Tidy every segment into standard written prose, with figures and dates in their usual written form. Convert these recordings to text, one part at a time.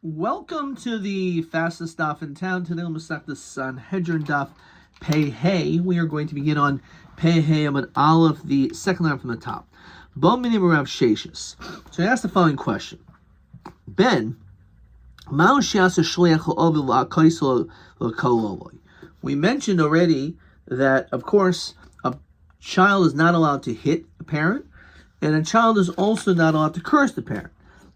Welcome to the fastest daf in town. Today we'll start the Sanhedrin daf Pei Hey. We are going to begin on Pei Hey Amud Aleph, the second line from the top. Bo minim Rav Sheshis. So I asked the following question: Ben, we mentioned already that, of course, a child is not allowed to hit a parent, and a child is also not allowed to curse the parent.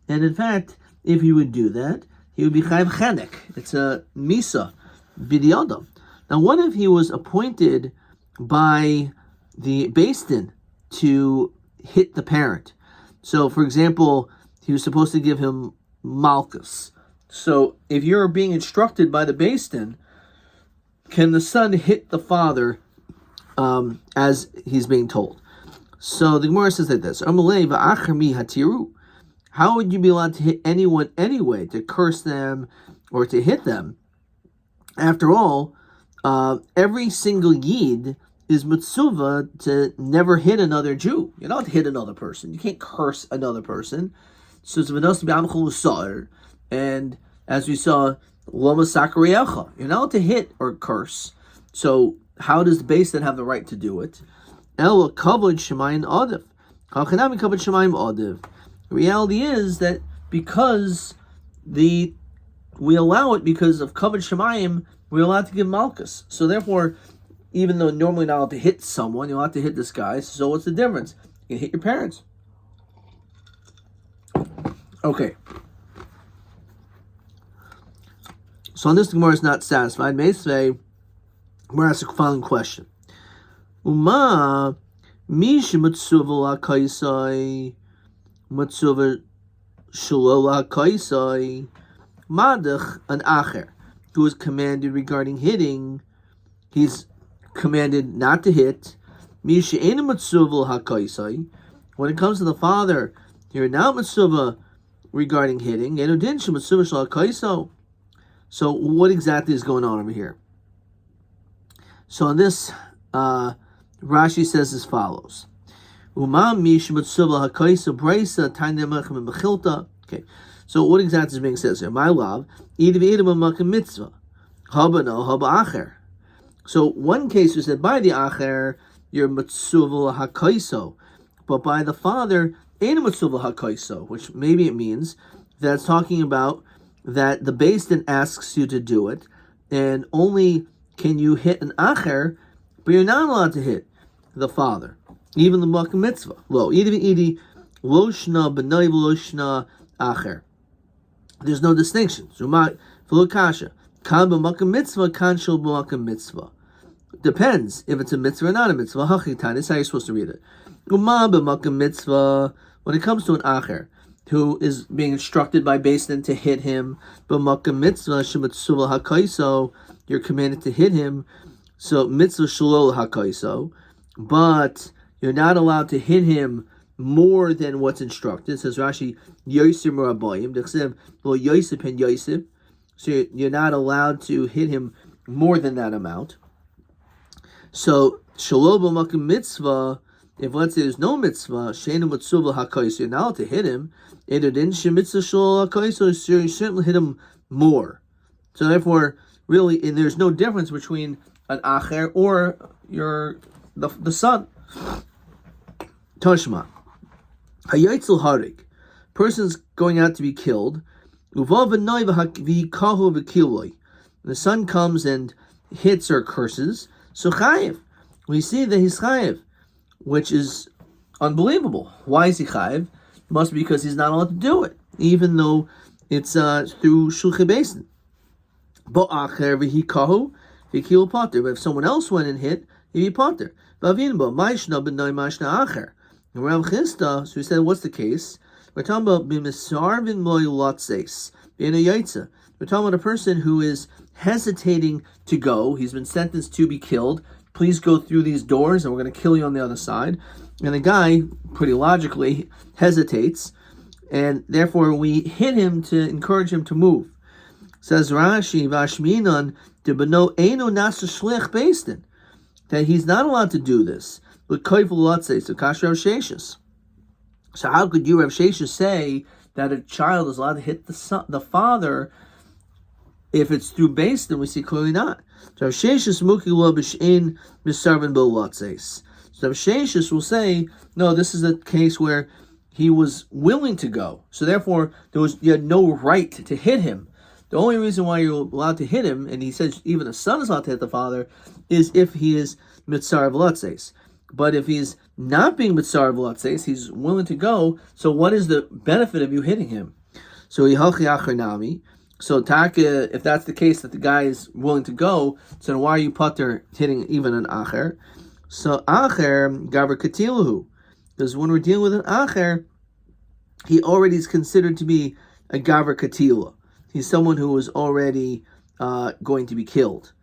And in fact, if he would do that, he would be chayav chenek. It's a misa b'diyadam. Now, what if he was appointed by the Beis Din to hit the parent? So, for example, he was supposed to give him malchus. So, if you're being instructed by the Beis Din, can the son hit the father as he's being told? So the Gemara says like this: Amalei va'acher mi hatiru. How would you be allowed to hit anyone anyway, to curse them or to hit them? After all, every single yid is mitzvah to never hit another Jew. You're not allowed to hit another person. You can't curse another person. So it's v'nos b'amchol l'sa'ir. And as we saw, loma sakariyacha. You're not allowed to hit or curse. So how does the Beis Din have the right to do it? El kavod shemayim adiv. Hachanami kavod shemayim adiv. The reality is that because we allow it because of kavod shemayim, we're allowed to give malchus. So therefore, even though normally not allowed to hit someone, you're allowed to hit this guy. So what's the difference? You can hit your parents. Okay. So on this, the Gemara is not satisfied. Meisvei, Gemara asks the following question: Uma mish mitzvah kaisai. Mitzvah shalola kaisai madach an acher, who is commanded regarding hitting. He's commanded not to hit. Misha ena mitzvah hakaisai. When it comes to the father, you're not mitzvah regarding hitting. Enudin mitzvah shalola kaiso. So what exactly is going on over here? So on this, Rashi says as follows. Okay, so what exactly is being said here? My love, so one case is that by the acher you're mitzvah hakaiso, but by the father ain't mitzvah hakaiso, which maybe it means that it's talking about that the Beis Din asks you to do it, and only can you hit an acher, but you're not allowed to hit the father. Even the Makkah mitzvah. Lo, idi loshna b'nai loshna acher. There's no distinction. Zumat v'lokasha. Kan b'makkah mitzvah, kan shel b'makkah mitzvah. Depends if it's a mitzvah or not a mitzvah. Hachitan, this is how you're supposed to read it. Uma b'makkah mitzvah. When it comes to an acher who is being instructed by Beis Din to hit him, b'makkah mitzvah shemitzvah hakaiso, you're commanded to hit him. So mitzvah shalol hakaiso, but you're not allowed to hit him more than what's instructed. It says Rashi, Yosem Rabbayim, Dechsev, Lo Yosef and Yosef. So you're not allowed to hit him more than that amount. So, Shalom B'Makim Mitzvah, if let's say there's no mitzvah, Sheinu Mitzvah HaKais, you're not allowed to hit him. Edodin Shemitzvah Shalom HaKais, so you certainly hit him more. So therefore, really, and there's no difference between an Acher or the son. Tashma, Hayitzel Harik, person's going out to be killed. The son comes and hits or curses. So chayiv, we see that he's chayiv, which is unbelievable. Why is he chayiv? It must be because he's not allowed to do it, even though it's through shulchan beis din. But if someone else went and hit, he'd be potter. So we said, what's the case? We're talking about we're talking about a person who is hesitating to go. He's been sentenced to be killed. Please go through these doors and we're going to kill you on the other side. And the guy, pretty logically, hesitates. And therefore we hit him to encourage him to move. Says Rashi, Vashminan, that he's not allowed to do this. So how could you, Rav Sheshes, say that a child is allowed to hit the father if it's through base, then we see clearly not. So Sheshis will say, no, this is a case where he was willing to go. So therefore, you had no right to hit him. The only reason why you're allowed to hit him, and he says even a son is allowed to hit the father, is if he is mitzar v'latzes. But if he's not being mitzar v'latzes, he's willing to go, so what is the benefit of you hitting him? So Yihalchi Acharnami. So Taka, if that's the case that the guy is willing to go, so then why are you pater hitting even an Acher? So Acher, Gaver Katilahu. Because when we're dealing with an Acher, he already is considered to be a Gaver Katila. He's someone who is already going to be killed.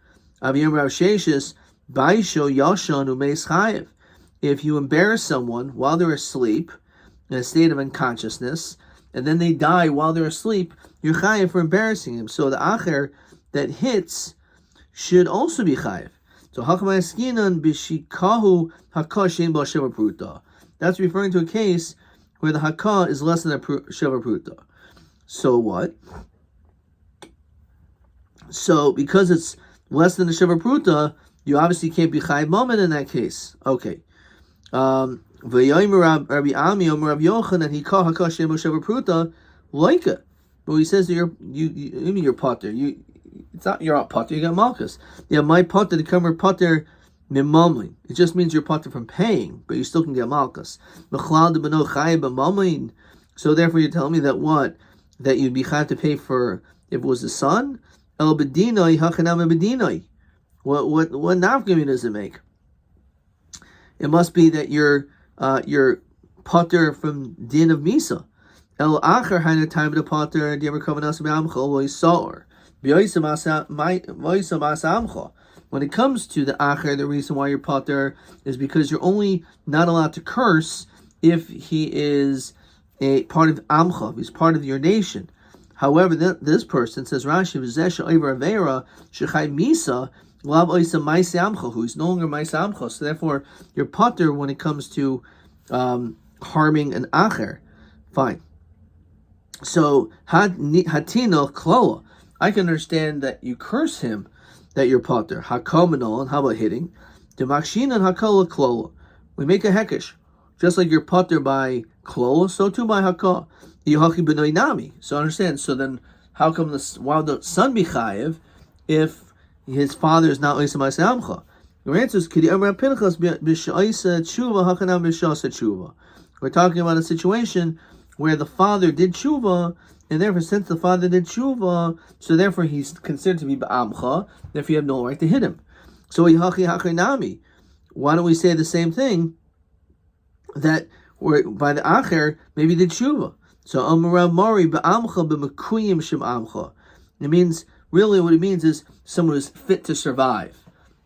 Aviyam Rav Sheshis, Baisho Yashon Umeis Chayev. If you embarrass someone while they're asleep, in a state of unconsciousness, and then they die while they're asleep, you're chayiv for embarrassing him. So the acher that hits should also be chayiv. So hakamayaskinan b'shikahu hakah shein bo sheva pruta. That's referring to a case where the hakah is less than a sheva pruta. So what? So because it's less than a sheva pruta, you obviously can't be chayiv moment in that case. Okay. Rabbi Ami Rav Yochanan he called hakah shein bo sheva pruta loika. But he says that you're potter. It's not you're not potter. You got malchus. Yeah, my potter to come potter mimamlin. It just means you're potter from paying, but you still can get malchus. So therefore, you're telling me that what? That you'd be chayav to pay for if it was a son. El bedinoi hachanam bedinoi. What nafgamim does it make? It must be that you're potter from din of misa. El acher had a time to potter. Do you ever cover us be'amcha lo yisor? When it comes to the acher, the reason why you're potter is because you're only not allowed to curse if he is a part of amcha, if he's part of your nation. However, this person says Rashi v'zeh over avera shechay misa lav oisa ma'aseh amcha, who is no longer ma'aseh amcha. So therefore, you're potter when it comes to harming an acher. Fine. So hatino klola, I can understand that you curse him, that you're potter. Hakominol, and how about hitting? Demakshin and hakola klola. We make a hekesh, just like you're potter by klola, so too by hakah. Yihachi b'noi nami. So understand. So then, how come why would the son be chayiv if his father is not oisa ma'aseh amcha? Your answer is kidi amar pinchas b'shaisa tshuva hakanam b'shasa tshuva. We're talking about a situation where the father did tshuva, and therefore, since the father did tshuva, so therefore he's considered to be ba'amcha, therefore you have no right to hit him. So yihachi hachinami. Why don't we say the same thing, that by the acher, maybe did tshuva? So amarav mari ba'amcha b'mekuyim shem amcha. It means, really what it means is someone who's fit to survive.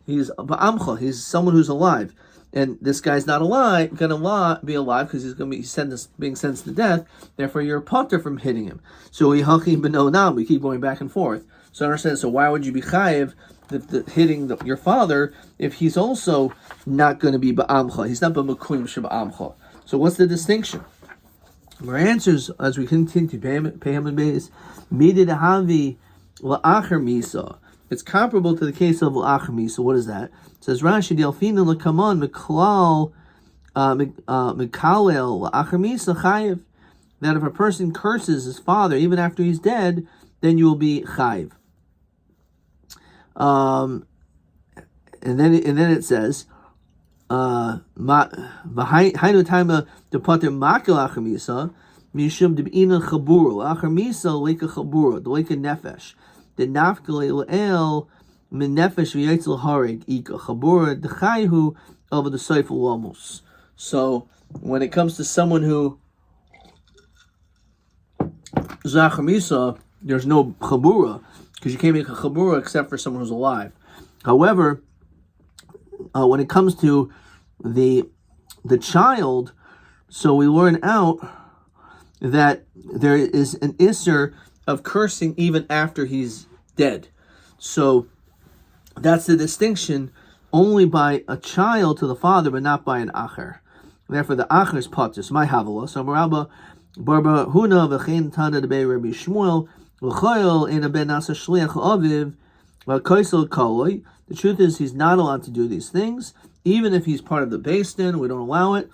He's ba'amcha, he's someone who's alive. And this guy's not alive, gonna be alive because he's gonna be being sentenced to death. Therefore, you're a potter from hitting him. So we keep going back and forth. So understand. So why would you be chayiv hitting your father if he's also not going to be ba'amcha? He's not b'mekuim sheba'amcha. So what's the distinction? Our answers as we continue to pay him in base. Midid havi la'acher misa. It's comparable to the case of la'acher misa. What is that? It says Rashi Delfina lekaman miklal mikalel la'acher misa chayiv. That if a person curses his father even after he's dead, then you will be chayiv. And then it says hainu taima de pater makel la'acher misa mishum deb'ina chabura la'acher misa leika chabura leika nefesh the nafkele le'el min nefesh v'yetzel harig ika chabura d'chayhu over the seifel lamos. So when it comes to someone who zachar misa, there's no chabura because you can't make a chabura except for someone who's alive. However, when it comes to the child, so we learn out that there is an isser of cursing even after he's dead. So that's the distinction, only by a child to the father, but not by an acher. Therefore, the acher is patus, my havala. So Rabbi Barba Huna v'chein Tana debei Rabbi Shmuel v'choyel in a ben nasa shliach aviv v'koisel koloi. The truth is, he's not allowed to do these things, even if he's part of the Beis Din. We don't allow it.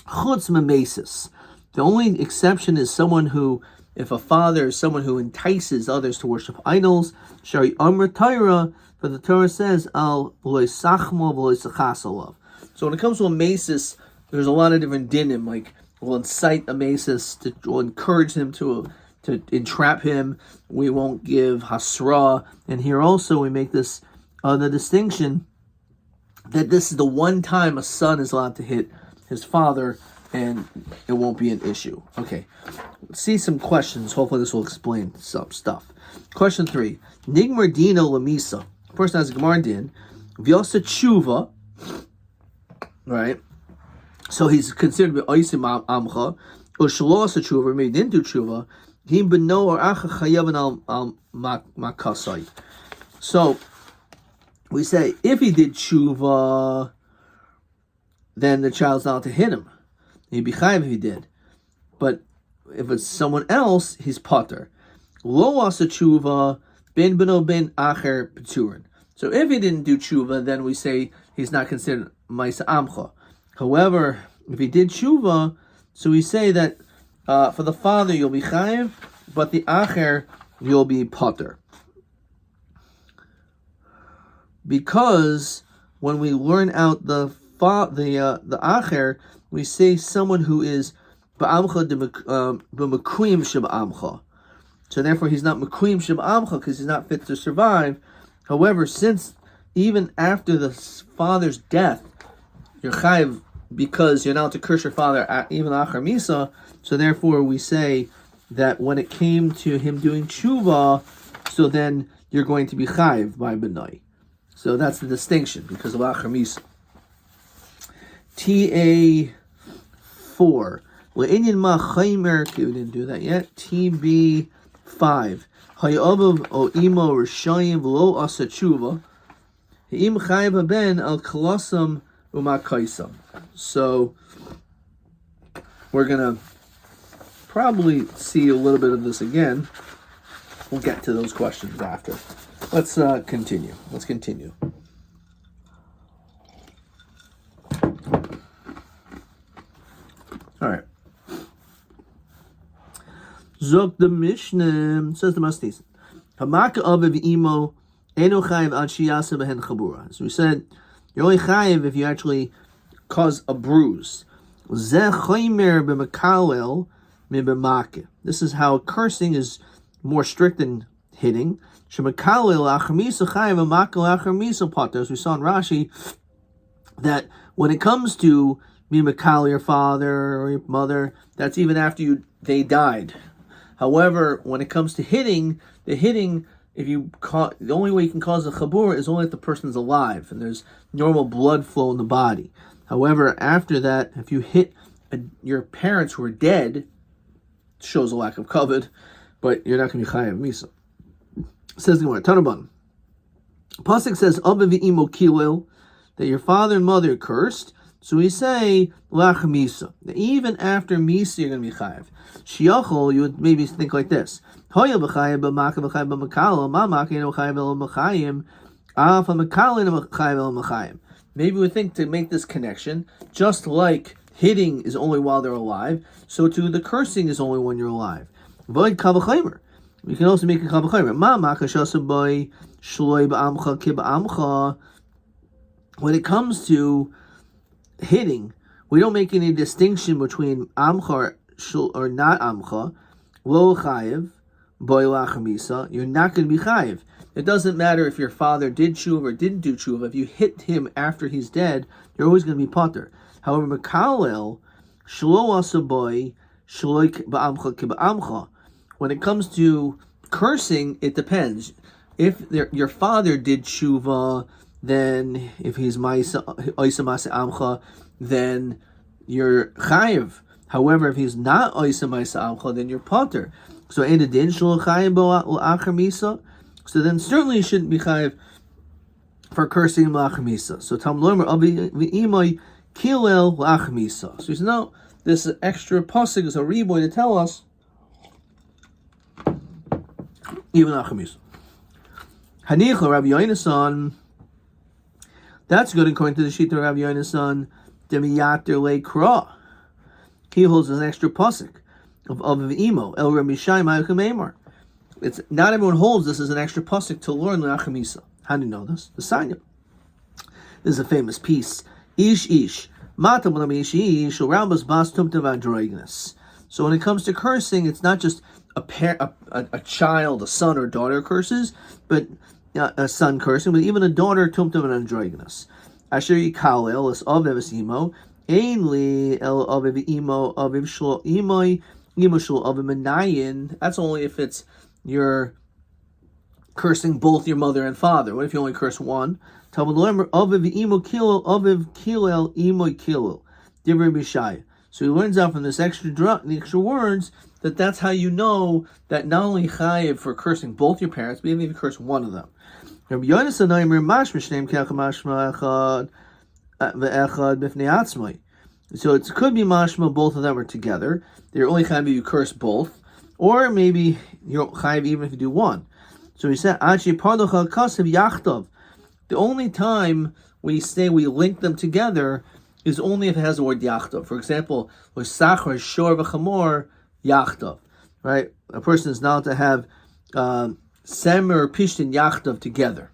Chutz memesis. The only exception is someone who, if a father is someone who entices others to worship idols, shari amr Torah, but the Torah says al v'loy sachmo v'loy sachas alav. So when it comes to a mesis, there's a lot of different dinim, like we'll incite a mesis, we'll encourage him to entrap him. We won't give hasra. And here also we make this the distinction that this is the one time a son is allowed to hit his father, and it won't be an issue. Okay, let's see some questions. Hopefully this will explain some stuff. Question 3. Nigmar dino lamisa. Person has a gemar din. V'yasa tshuva. Right? So he's considered to be oisim amcha. Or shalo asa tshuva, maybe didn't do tshuva. Him beno or acha chayavan al makasai. So we say, if he did tshuva, then the child's not allowed to hit him. He'd be chayav if he did. But if it's someone else, he's pater. Lo asa tshuva, ben beno ben acher peturin. So if he didn't do tshuva, then we say he's not considered ma'isa amcha. However, if he did tshuva, so we say that for the father you'll be chayav, but the acher you'll be pater. Because when we learn out the acher, we say someone who is ba'amcha b'mekuyim sheba'amcha. So therefore he's not mekuyim sheba'amcha because he's not fit to survive. However, since even after the father's death, you're chayiv because you're not to curse your father even achar misa. So therefore we say that when it came to him doing tshuva, so then you're going to be chayiv by benai. So that's the distinction because of achar misa. TA4. Le'inyan ma chaymer. Okay, we didn't do that yet. TB5. Hayabav o imo rishayim v'lo asa tshuva. Ha'im chayav ben al kolosam u'makaisam. So we're gonna probably see a little bit of this again. We'll get to those questions after. Let's continue. All right. Zok the Mishnah, says the Mastis. Hamaka aviv imo eno chayiv ad shiyasa behen chabura. So we said you're only chayiv if you actually cause a bruise. Zeh chaymer b'mekalel mib'makeh. This is how cursing is more strict than hitting. Shemekalel achar misa chayiv amakel achar misa pater. As we saw in Rashi, that when it comes to mimekal your father or your mother, that's even after they died. However, when it comes to hitting, the only way you can cause a chabur is only if the person's alive and there's normal blood flow in the body. However, after that, if you hit your parents who are dead, it shows a lack of kavod, but you're not going to be chayav misa. Says the Gemara, Tanaban. Pasuk says, Abba v'imo kilil, that your father and mother cursed. So we say, lach misa. Even after misa, you're going to be chayav. Shiachol, you would maybe think like this. Hoya b'chayav b'maka b'chayav b'makala, ma maka ino b'chayav el b'chayim, af ha'makala ino b'chayav el b'chayim. Maybe we think to make this connection, just like hitting is only while they're alive, so too the cursing is only when you're alive. V'od kavachaymer. We can also make a kavachaymer. Ma maka shasaboy shloi b'amcha ki b'amcha. When it comes to hitting, we don't make any distinction between amcha or not amcha. Lo chayiv, boy lach misa. You're not going to be chayiv. It doesn't matter if your father did tshuva or didn't do tshuva. If you hit him after he's dead, you're always going to be pater. However, mekalel shlo asaboy shloik ba'amcha ki ba'amcha. When it comes to cursing, it depends. If your father did tshuva, then if he's ma'isa amcha, then you're chayiv. However, if he's not ma'isa amcha, then you're pater. So edadin shlo chayiv bo'achar misa. So then certainly you shouldn't be chayiv for cursing l'achar misa. So Tam Lomer Abi v'imay kilel l'achar misa. So he says no. this extra pasuk is a reboy to tell us even Achamis. Hanicha Rabbi Yonasan. That's good according to the Shita Rabbi Yonasan. Demiyater le kra. He holds an extra pasuk of imo el Rabbi Shai Ma'akim Eimar. It's not everyone holds this as an extra pasuk to learn le'achamisa. How do you know this? The Sanya. This is a famous piece. Ish matam ish ish urambas bas tumtav androgynes. So when it comes to cursing, it's not just a child, a son or daughter curses, but a son cursing, but even a daughter tumtav and androgynes. Asher yikalel es aviv es imo ainli el aviv imo aviv shlo imoi imo shlo aviv menayin. That's only if it's you're cursing both your mother and father. What if you only curse one? So he learns out from this extra words that's how you know that not only chayiv for cursing both your parents, but even if you curse one of them. So it could be mashma both of them are together. They're only chayiv if you curse both, or maybe you're chayiv even if you do one. So he said, the only time we say we link them together is only if it has the word yachtav. For example, with sachar, shor, v'chamor, yachtav. Right? A person is not to have semer or pishtin yachtav together.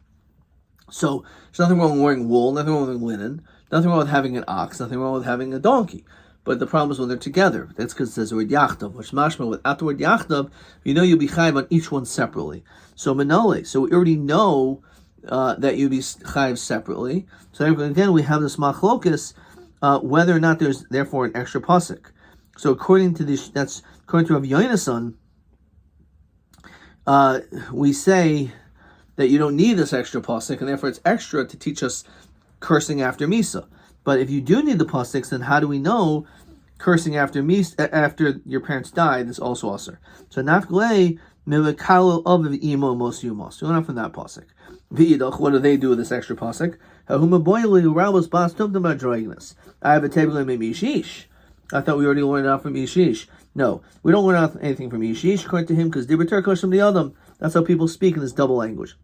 So there's nothing wrong with wearing wool, nothing wrong with wearing linen, nothing wrong with having an ox, nothing wrong with having a donkey. But the problem is when they're together. That's because it says the word yachtav, which mashma without the word yachtav, you know you'll be chayiv on each one separately. So manole. So we already know that you'll be chayiv separately. So again, we have this machlokus whether or not there's therefore an extra pasuk. So according to Rabbi Yonasan, we say that you don't need this extra pasuk, and therefore it's extra to teach us cursing after misa. But if you do need the pasiks, then how do we know cursing after your parents died is also aser? So nafglei mevekalo aviv imo mos yumos. You're not from that pasik. V'idach, what do they do with this extra pasik? Hahumaboyli urabos bas tumtum adroignes. I have a table in mishish. I thought we already learned it out from Ishish. No, we don't learn out anything from Ishish according to him because Dibrater comes from the Adam. That's how people speak in this double language.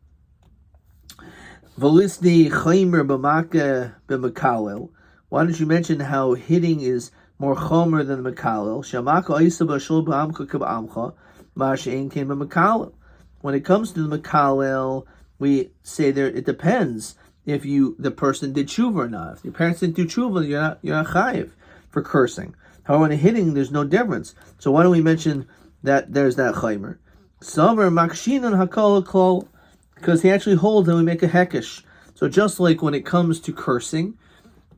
Volisni chaymer b'maka b'mekalel. Why don't you mention how hitting is more chomer than the mekalel? Shamaka isa b'shul b'amcha k'b'amcha ma'ashein came b'mekalel. When it comes to the mekalel, we say there it depends if the person did tshuva or not. If your parents didn't do tshuva, you're not chayiv for cursing. However, when hitting, there's no difference. So why don't we mention that there's that chaymer? Savar makshinan hakol klol. Because he actually holds and we make a hekesh. So just like when it comes to cursing,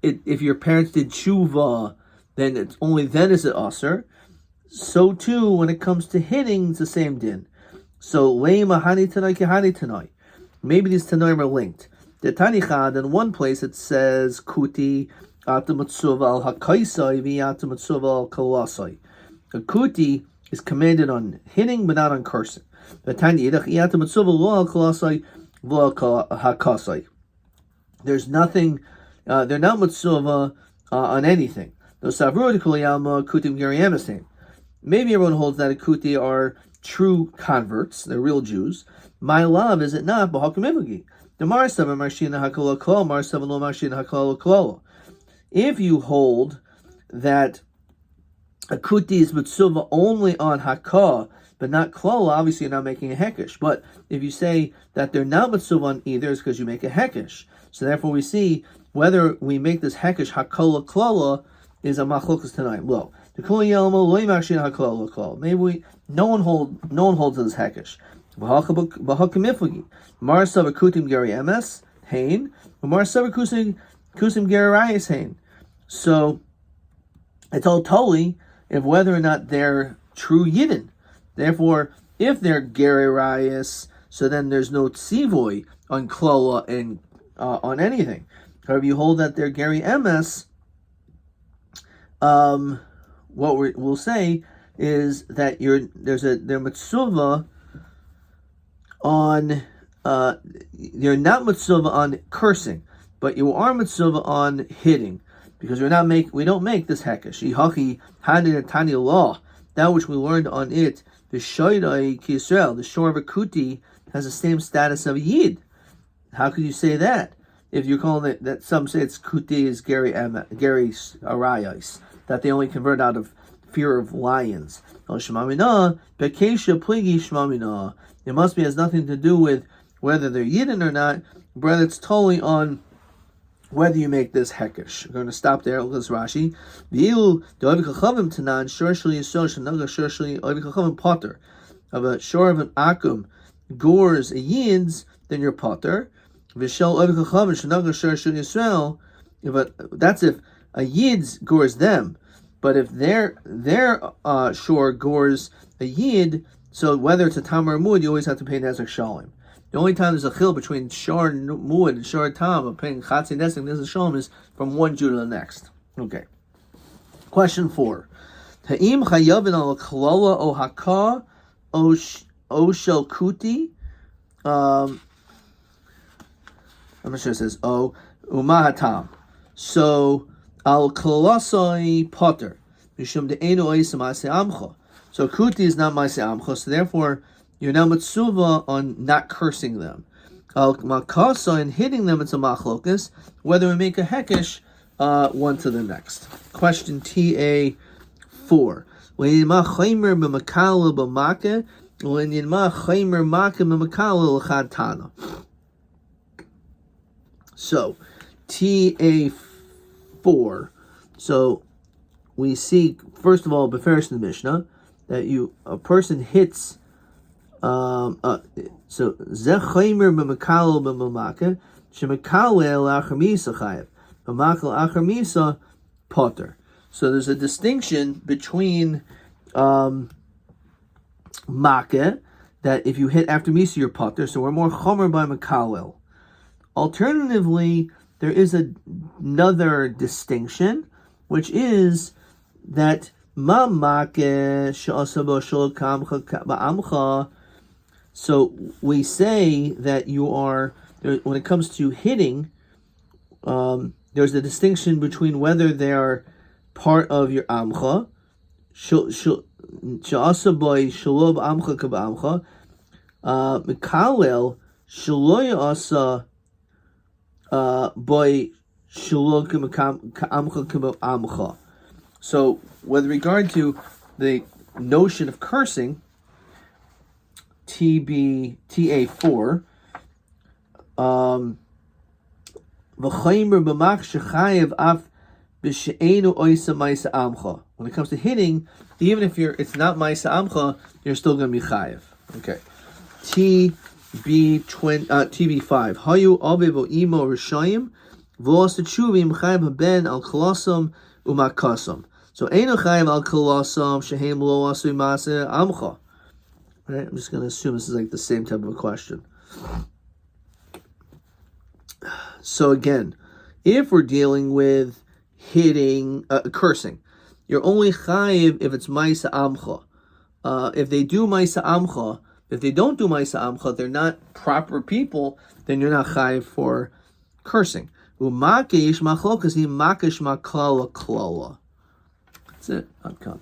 if your parents did tshuva, then it's only then is it aser. So too, when it comes to hitting, it's the same din. So leima hani tanai kehani tanai. Maybe these tanoim are linked. The tanichad, in one place it says kuti atamatsuva al hakaisai vi atamatsuva al kalasai. A kuti is commanded on hitting but not on cursing. There's nothing, they're not mitzuva on anything. Maybe everyone holds that a kuti are true converts, they're real Jews. My love, is it not? If you hold that a kuti is mitzuva only on hakah, but not klala, obviously you're not making a hekesh. But if you say that they're not mitzuv on either, it's because you make a hekesh. So therefore we see whether we make this hekesh hakala klala is a machlokas tanaim. Well, the kol yelmo loy makshin hakala klala. Maybe no one holds to this hekesh. V'hakamifugi marsav akutim geri emes hain, marsav kusim geri rayis hain. So it's all totally if whether or not they're true yidden. Therefore, if they're Geri Rayas, so then there's no tzivoy on Klola and on anything. However, you hold that they're Geri Emes, what we'll say is that they're mitzuva on you're not mitzuva on cursing, but you are mitzuva on hitting. because we don't make this hekesh. Ihachi hanin tani law, that which we learned on it. The shoydai ki Yisrael, the shore of a kuti, has the same status of a yid. How could you say that? If you're calling it, that some say it's kuti is Gary Arayos, that they only convert out of fear of lions. It must be has nothing to do with whether they're yidden or not, but it's totally on whether you make this hekesh. We're going to stop there. Look at this Rashi. Potter. Of a shore of an akum gores a yids, then you're potter. That's if a yid's gores them. But if their shore gores a yid, so whether it's a tam or a muad, you always have to pay nezek shalim. The only time there's a chil between shor muad and shor tam of paying chatzin nezek shalim is from one Jew to the next. Okay. Question 4. Ha'im chayavin al klala o haka o shel kuti. I'm not sure it says o umahatam. So al klalasai potter mishum de'enu oisa ma'aseh amcha. So kuti is not ma'aseh amcha, so therefore you're now mitzuva on not cursing them. Al makasa, and hitting them, it's a machlokas, whether we make a hekesh one to the next. Question TA 4. When chaymer b'makala b'make, when chaymer make b'makala l'chad tana. So TA 4. So we see, first of all, beferish in the Mishnah, that a person hits. So zechaymer b'makala b'make, shemakala l'achar chayev, b'makala l'achar misa potter. So there's a distinction between makeh, that if you hit after misa you're potter. So we're more chomer by makalel. Alternatively, there is another distinction, which is that ma makeh she'asabo shel kamcha ba'amcha. So we say that you are, when it comes to hitting, there's a distinction between whether they are part of your amcha, she'asaboy shalob amcha kabamcha, mikalel shaloy asa boy shalob amcha kabamcha. So with regard to the notion of cursing, TA4, when it comes to hitting, even if it's not ma'isa amcha, you're still going to be chayev. Okay. TB5. Hayu aviv imo rishayim v'os teshuvim chayev haben al kalasam umakasam. So eino chayev al kalasam shehem lo asu ma'ase amcha. Right? I'm just going to assume this is like the same type of a question. So again, if we're dealing with hitting, cursing, you're only chayiv if it's ma'isa amcha. If they do ma'isa amcha, if they don't do ma'isa amcha, they're not proper people, then you're not chayiv for cursing. That's it. I've come.